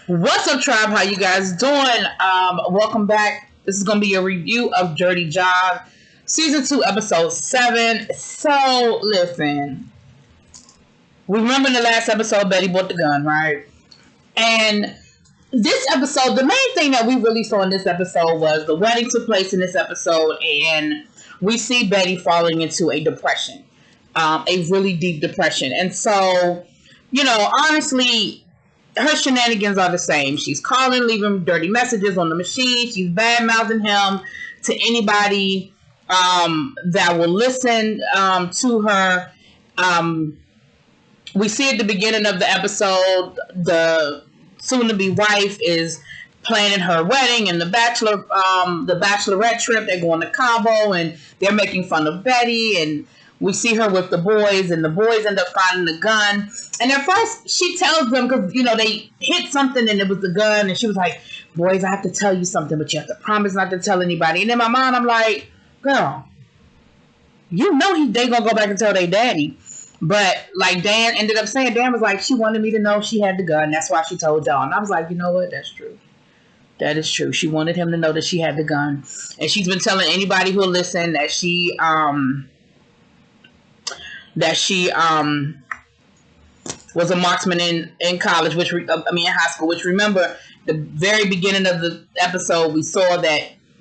What's up, tribe? How you guys doing? Welcome back. This is going to be a review of Dirty Job, Season 2, Episode 7. So, listen. We remember in the last episode, Betty bought the gun, right? And this episode, the main thing that we really saw in this episode was the wedding took place in this episode, and we see Betty falling into a depression, a really deep depression. And so, honestly, her shenanigans are the same. She's calling, leaving dirty messages on the machine. She's bad-mouthing him to anybody that will listen to her. We see at the beginning of the episode, the soon-to-be wife is planning her wedding and the bachelorette trip. They're going to Cabo, and they're making fun of Betty, and we see her with the boys, and the boys end up finding the gun. And at first, she tells them, because, they hit something, and it was the gun, and she was like, boys, I have to tell you something, but you have to promise not to tell anybody. And in my mind, I'm like, girl, they gonna go back and tell their daddy. But, like, Dan ended up saying, Dan was like, she wanted me to know she had the gun, that's why she told y'all. And I was like, you know what, that's true. That is true. She wanted him to know that she had the gun. And she's been telling anybody who'll listen that she was a marksman in college, in high school, which, remember, the very beginning of the episode, we saw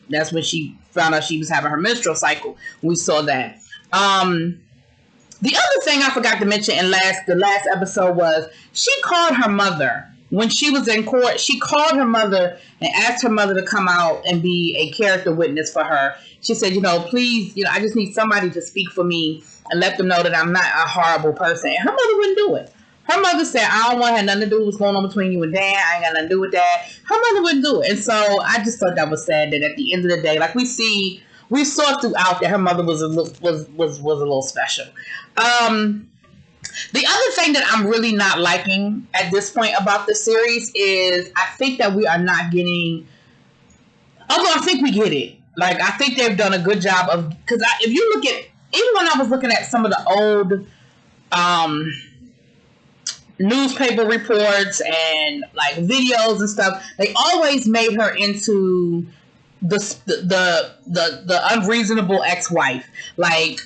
that's when she found out she was having her menstrual cycle. We saw that. The other thing I forgot to mention in the last episode was she called her mother. When she was in court, she called her mother and asked her mother to come out and be a character witness for her. She said, please, I just need somebody to speak for me and let them know that I'm not a horrible person. And her mother wouldn't do it. Her mother said, I don't want to have nothing to do with what's going on between you and Dan. I ain't got nothing to do with that. Her mother wouldn't do it. And so I just thought that was sad that at the end of the day, like we saw throughout that her mother was a little special. The other thing that I'm really not liking at this point about the series is I think that we are not getting, although I think we get it. Like, I think they've done a good job of, because if you look at, even when I was looking at some of the old newspaper reports and like videos and stuff, they always made her into the unreasonable ex-wife. Like,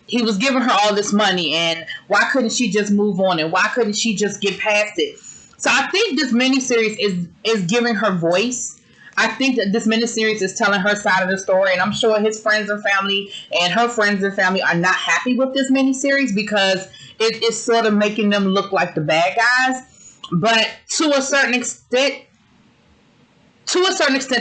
he was giving her all this money, and why couldn't she just move on, and why couldn't she just get past it? So I think this miniseries is giving her voice. I think that this miniseries is telling her side of the story, and I'm sure his friends and family and her friends and family are not happy with this miniseries because it is sort of making them look like the bad guys. But to a certain extent,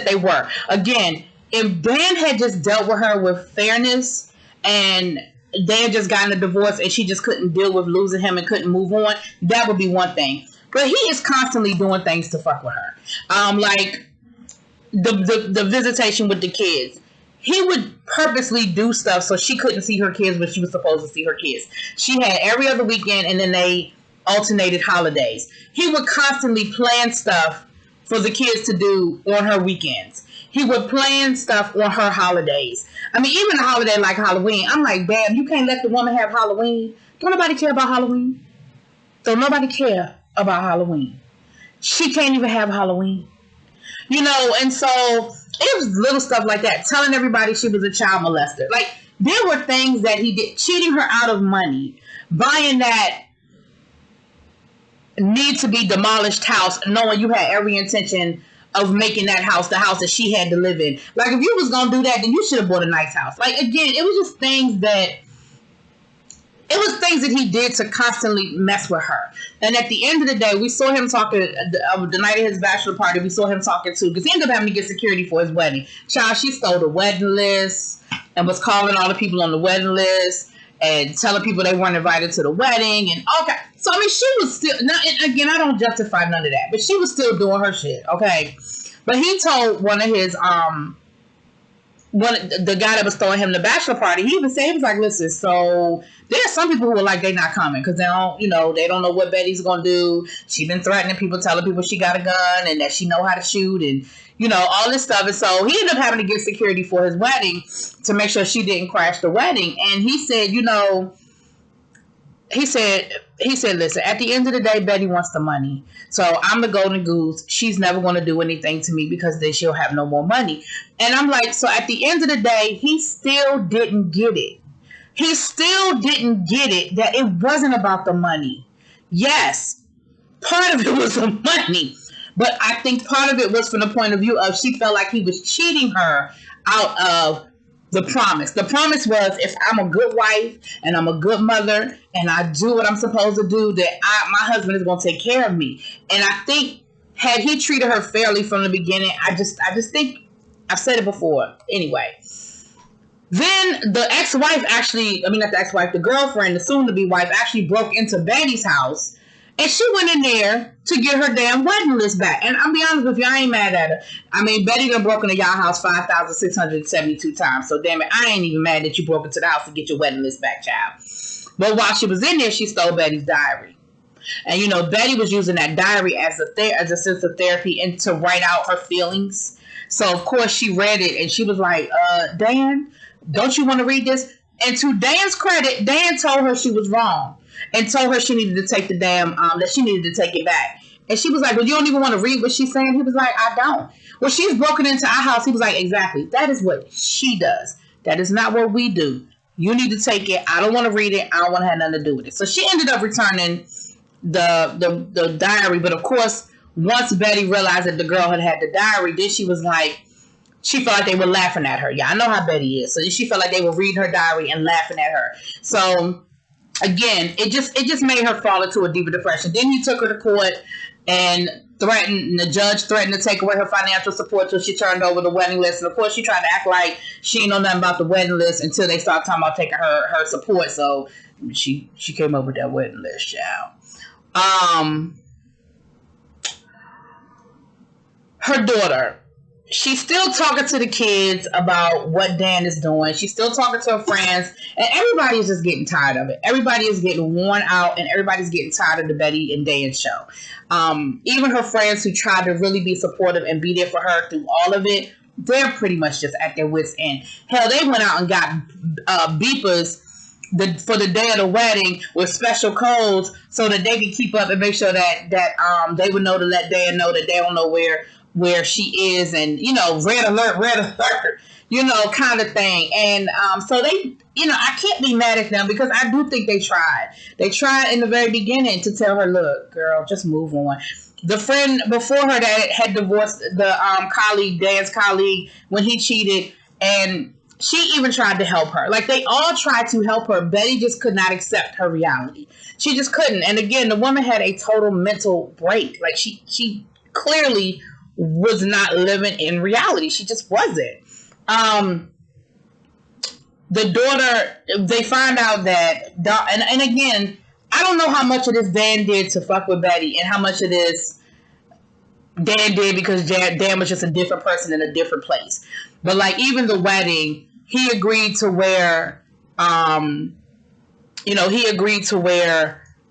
they were. Again, if Dan had just dealt with her with fairness and they had just gotten a divorce and she just couldn't deal with losing him and couldn't move on, that would be one thing. But he is constantly doing things to fuck with her. Like the visitation with the kids. He would purposely do stuff so she couldn't see her kids when she was supposed to see her kids. She had every other weekend, and then they alternated holidays. He would constantly plan stuff for the kids to do on her weekends. He would plan stuff on her holidays. I mean, even a holiday like Halloween, I'm like, damn, you can't let the woman have Halloween. Don't nobody care about Halloween. Don't nobody care about Halloween. She can't even have Halloween. And so it was little stuff like that. Telling everybody she was a child molester. Like, there were things that he did. Cheating her out of money. Buying that need to be demolished house, knowing you had every intention of making that house the house that she had to live in. Like, if you was going to do that, then you should have bought a nice house. Like, again, it was just things that he did to constantly mess with her. And at the end of the day, we saw him talking, the night of his bachelor party, we saw him talking to, because he ended up having to get security for his wedding. Child, she stole the wedding list and was calling all the people on the wedding list and telling people they weren't invited to the wedding. And okay. So, I mean, she was still, again, I don't justify none of that, but she was still doing her shit, okay? But he told one of his, the guy that was throwing him the bachelor party, he even said, he was like, listen, so there are some people who are like, they're not coming because they don't know what Betty's going to do. She been threatening people, telling people she got a gun and that she know how to shoot and, all this stuff. And so he ended up having to get security for his wedding to make sure she didn't crash the wedding. And he said, he listen, at the end of the day, Betty wants the money. So I'm the golden goose. She's never going to do anything to me because then she'll have no more money. And I'm like, so at the end of the day, he still didn't get it. He still didn't get it that it wasn't about the money. Yes, part of it was the money. But I think part of it was from the point of view of she felt like he was cheating her out of the promise. The promise was, if I'm a good wife and I'm a good mother and I do what I'm supposed to do, that my husband is going to take care of me. And I think had he treated her fairly from the beginning, I just think, I've said it before. Anyway, then the ex-wife actually, I mean not the ex-wife, the girlfriend, the soon-to-be wife actually broke into Betty's house. And she went in there to get her damn wedding list back. And I'll be honest with you, I ain't mad at her. I mean, Betty done broke into y'all house 5,672 times. So damn it, I ain't even mad that you broke into the house to get your wedding list back, child. But while she was in there, she stole Betty's diary. And you know, Betty was using that diary as a sense of therapy and to write out her feelings. So of course she read it and she was like, Dan, don't you want to read this? And to Dan's credit, Dan told her she was wrong. And told her she needed to take the damn, that she needed to take it back. And she was like, well, you don't even want to read what she's saying? He was like, I don't. Well, she's broken into our house. He was like, exactly. That is what she does. That is not what we do. You need to take it. I don't want to read it. I don't want to have nothing to do with it. So she ended up returning the diary. But of course, once Betty realized that the girl had the diary, then she was like, she felt like they were laughing at her. Yeah, I know how Betty is. So she felt like they were reading her diary and laughing at her. So again, it just made her fall into a deeper depression. Then he took her to court and the judge threatened to take away her financial support till she turned over the wedding list. And of course, she tried to act like she didn't know nothing about the wedding list until they started talking about taking her support. So she came up with that wedding list, child. Her daughter, she's still talking to the kids about what Dan is doing. She's still talking to her friends. And everybody is just getting tired of it. Everybody is getting worn out. And everybody's getting tired of the Betty and Dan show. Even her friends who tried to really be supportive and be there for her through all of it, they're pretty much just at their wits' end. Hell, they went out and got beepers for the day of the wedding with special codes so that they could keep up and make sure that they would know to let Dan know that they don't know where she is, and you know, red alert, you know, kind of thing. And so they, you know, I can't be mad at them because I do think they tried in the very beginning to tell her, look, girl, just move on. The friend before her that had divorced the colleague, Dan's colleague, when he cheated, and she even tried to help her. Like, they all tried to help her. Betty just could not accept her reality. She just couldn't. And again, the woman had a total mental break. Like, she clearly was not living in reality. She just wasn't. The daughter, they find out that, and again, I don't know how much of this Dan did to fuck with Betty and how much of this Dan did because Dan was just a different person in a different place. But like, even the wedding, he agreed to wear,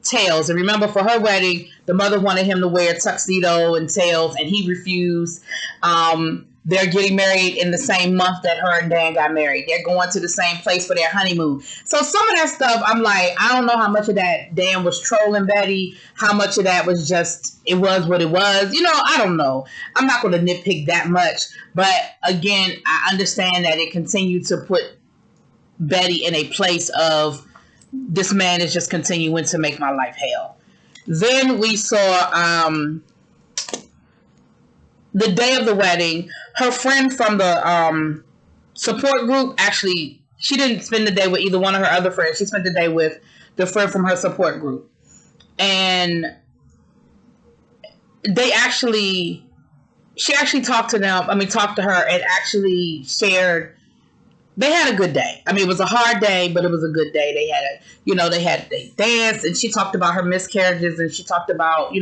tails. And remember, for her wedding, the mother wanted him to wear a tuxedo and tails, and he refused. They're getting married in the same month that her and Dan got married. They're going to the same place for their honeymoon. So some of that stuff, I'm like, I don't know how much of that Dan was trolling Betty, how much of that was just, it was what it was. You know, I don't know. I'm not going to nitpick that much. But again, I understand that it continued to put Betty in a place of, this man is just continuing to make my life hell. Then we saw the day of the wedding, her friend from the support group, actually, she didn't spend the day with either one of her other friends. She spent the day with the friend from her support group. And she actually talked to her and actually shared. They had a good day. I mean, it was a hard day, but it was a good day. They danced, and she talked about her miscarriages, and she talked about, she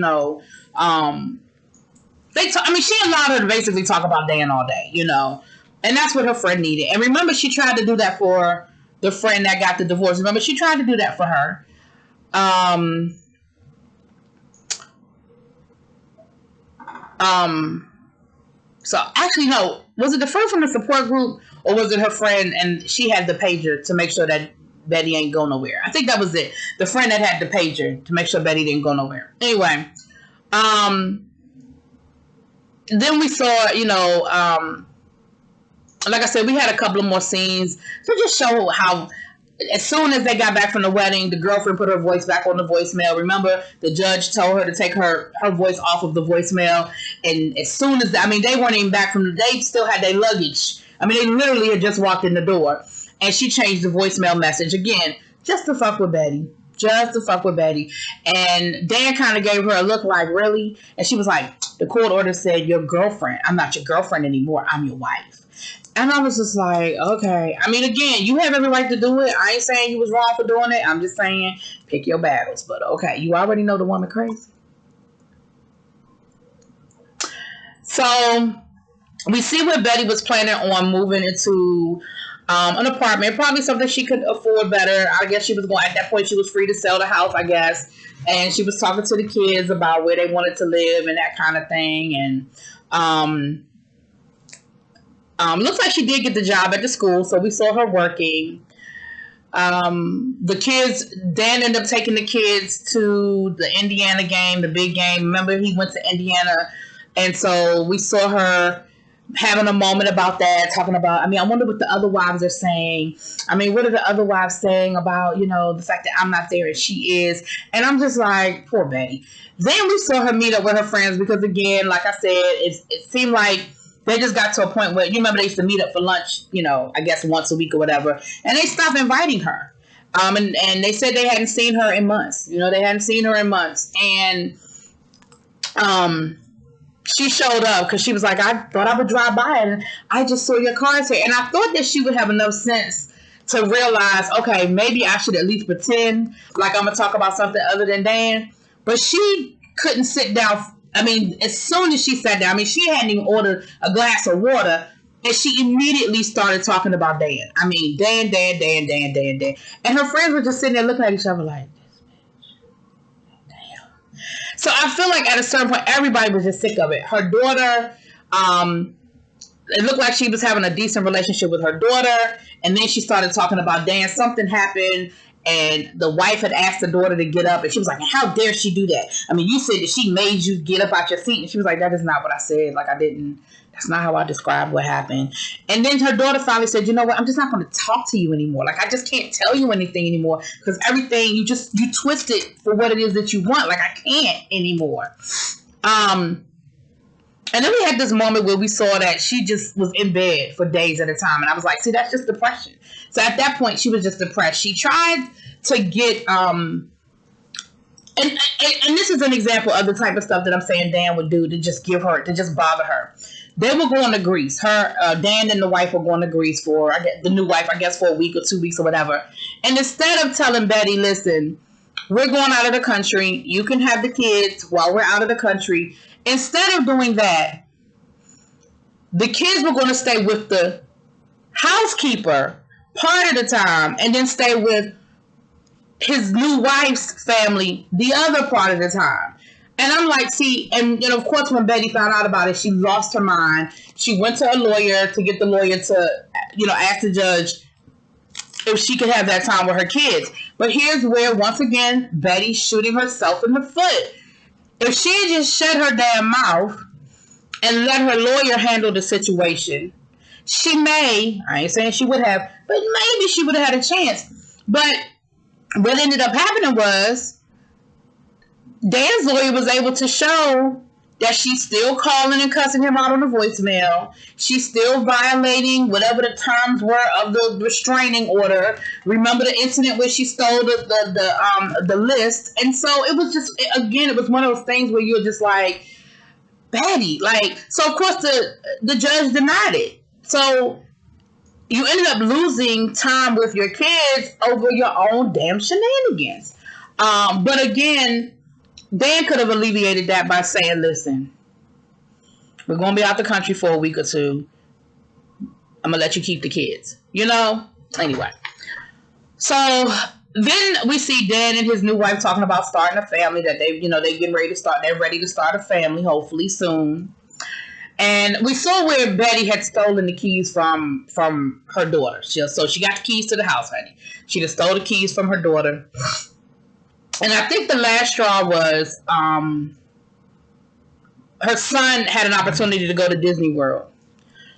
allowed her to basically talk about Dan all day, and that's what her friend needed. And remember, she tried to do that for the friend that got the divorce. Remember, she tried to do that for her. So actually, no, was it the friend from the support group, or was it her friend and she had the pager to make sure that Betty ain't go nowhere. I think that was it. The friend that had the pager to make sure Betty didn't go nowhere. Anyway, then we saw, you know, like I said, we had a couple of more scenes to just show how, as soon as they got back from the wedding, the girlfriend put her voice back on the voicemail. Remember, the judge told her to take her voice off of the voicemail. And as soon as, I mean, they weren't even back from, they still had their luggage. I mean, they literally had just walked in the door. And she changed the voicemail message again, just to fuck with Betty. Just to fuck with Betty. And Dan kind of gave her a look like, really? And she was like, the court order said, your girlfriend. I'm not your girlfriend anymore. I'm your wife. And I was just like, okay. I mean, again, you have every right to do it. I ain't saying you was wrong for doing it. I'm just saying, pick your battles. But okay, you already know the woman crazy. So we see where Betty was planning on moving into an apartment, probably something she could afford better. I guess she was going, at that point, she was free to sell the house, I guess. And she was talking to the kids about where they wanted to live and that kind of thing. And looks like she did get the job at the school, so we saw her working. The kids, Dan ended up taking the kids to the Indiana game, the big game. Remember, he went to Indiana, and so we saw her having a moment about that, talking about, I mean, I wonder what the other wives are saying. I mean, what are the other wives saying about, you know, the fact that I'm not there and she is? And I'm just like, poor Betty. Then we saw her meet up with her friends because, again, like I said, it seemed like they just got to a point where, you remember they used to meet up for lunch, you know, I guess once a week or whatever, and they stopped inviting her. And they said they hadn't seen her in months. You know, they hadn't seen her in months. And she showed up because she was like, I thought I would drive by and I just saw your cars here. And I thought that she would have enough sense to realize, okay, maybe I should at least pretend like I'm going to talk about something other than Dan. But she couldn't sit down. I mean, as soon as she sat down, I mean, she hadn't even ordered a glass of water, and she immediately started talking about Dan. I mean, Dan. And her friends were just sitting there looking at each other like, this bitch. Damn. So I feel like at a certain point, everybody was just sick of it. Her daughter, it looked like she was having a decent relationship with her daughter, and then she started talking about Dan. Something happened. And the wife had asked the daughter to get up, and she was like, how dare she do that? I mean, you said that she made you get up out your seat. And she was like, that is not what I said. Like, I didn't. That's not how I described what happened. And then her daughter finally said, you know what? I'm just not going to talk to you anymore. Like, I just can't tell you anything anymore because everything, you twist it for what it is that you want. Like, I can't anymore. And then we had this moment where we saw that she just was in bed for days at a time. And I was like, see, that's just depression. So at that point, she was just depressed. She tried to get, and this is an example of the type of stuff that I'm saying Dan would do to just bother her. They were going to Greece. Dan and the wife were going to Greece for, the new wife, I guess, for a week or 2 weeks or whatever. And instead of telling Betty, listen, we're going out of the country. You can have the kids while we're out of the country. Instead of doing that, the kids were going to stay with the housekeeper part of the time and then stay with his new wife's family the other part of the time. And I'm like, see, and of course when Betty found out about it, she lost her mind. She went to a lawyer to get the lawyer to, ask the judge if she could have that time with her kids. But here's where, once again, Betty's shooting herself in the foot. If she had just shut her damn mouth and let her lawyer handle the situation, she may, I ain't saying she would have, but maybe she would have had a chance. But what ended up happening was Dan's lawyer was able to show that she's still calling and cussing him out on the voicemail. She's still violating whatever the terms were of the restraining order. Remember the incident where she stole the list? And so it was just, again, it was one of those things where you're just like, Betty, so of course the judge denied it. So you ended up losing time with your kids over your own damn shenanigans. But again, Dan could have alleviated that by saying, listen, we're going to be out the country for a week or two. I'm going to let you keep the kids, Anyway. So then we see Dan and his new wife talking about starting a family, that they're getting ready to start. They're ready to start a family, hopefully soon. And we saw where Betty had stolen the keys from her daughter. So she got the keys to the house, honey. She just stole the keys from her daughter. And I think the last straw was her son had an opportunity to go to Disney World,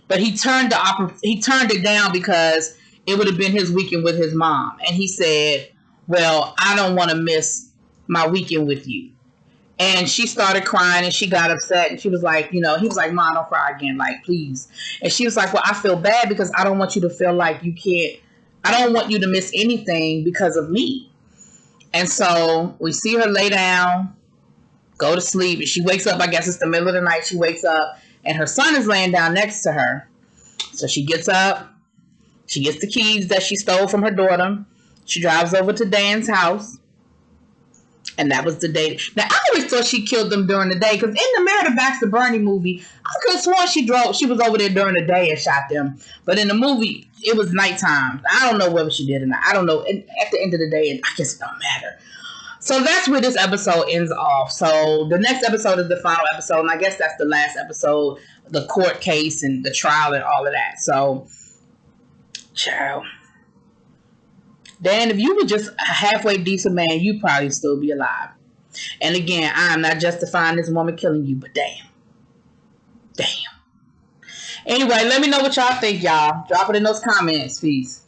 but he turned it down because it would have been his weekend with his mom. And he said, well, I don't want to miss my weekend with you. And she started crying and she got upset and she was like, he was like, Mom, don't cry again, like, please. And she was like, well, I feel bad because I don't want you to feel like I don't want you to miss anything because of me. And so we see her lay down, go to sleep, and she wakes up. I guess it's the middle of the night. She wakes up and her son is laying down next to her. So she gets up, she gets the keys that she stole from her daughter. She drives over to Dan's house. And that was the day. Now, I always thought she killed them during the day because in the Meredith Baxter Burney movie, I could have sworn she was over there during the day and shot them. But in the movie, it was nighttime. I don't know whether she did or not. I don't know. And at the end of the day, I guess it don't matter. So that's where this episode ends off. So the next episode is the final episode. And I guess that's the last episode, the court case and the trial and all of that. So, ciao. Dan, if you were just a halfway decent man, you'd probably still be alive. And again, I'm not justifying this woman killing you, but damn. Damn. Anyway, let me know what y'all think, y'all. Drop it in those comments. Peace.